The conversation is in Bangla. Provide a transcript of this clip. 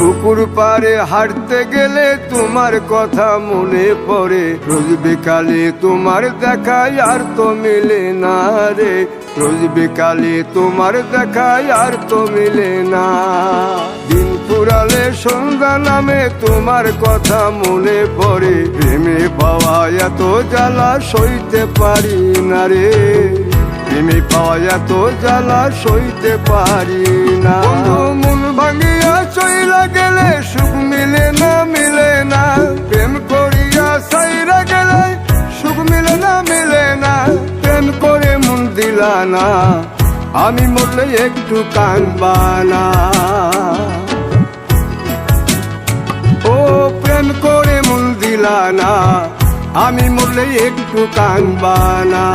পুকুর পাড়ে হাঁটতে গেলে তোমার কথা মনে পড়ে, রোজ বিকালে তোমার দেখায় আর তো মিলে না রে, রোজ বিকালে তোমার দেখায় আর তো মিলে না। দিন ফুরালে সন্ধ্যা নামে তোমার কথা মনে পড়ে, প্রেমে পাওয়া এত জ্বালা সইতে পারি না রে, প্রেমে পাওয়া এত জ্বালা সইতে পারি না। মন ভাঙিয়া চইলা গেলে সুখ মিলে না, মিলে না, প্রেম করিয়া সাইরা গেলে সুখ মিলে না, মিলে না, প্রেম করে মন দিলা না, আমি মরলে একটু কাঁদবা না। ও প্রেম করে মন দিলা না, আমি মরলে একটু কাঁদবা না।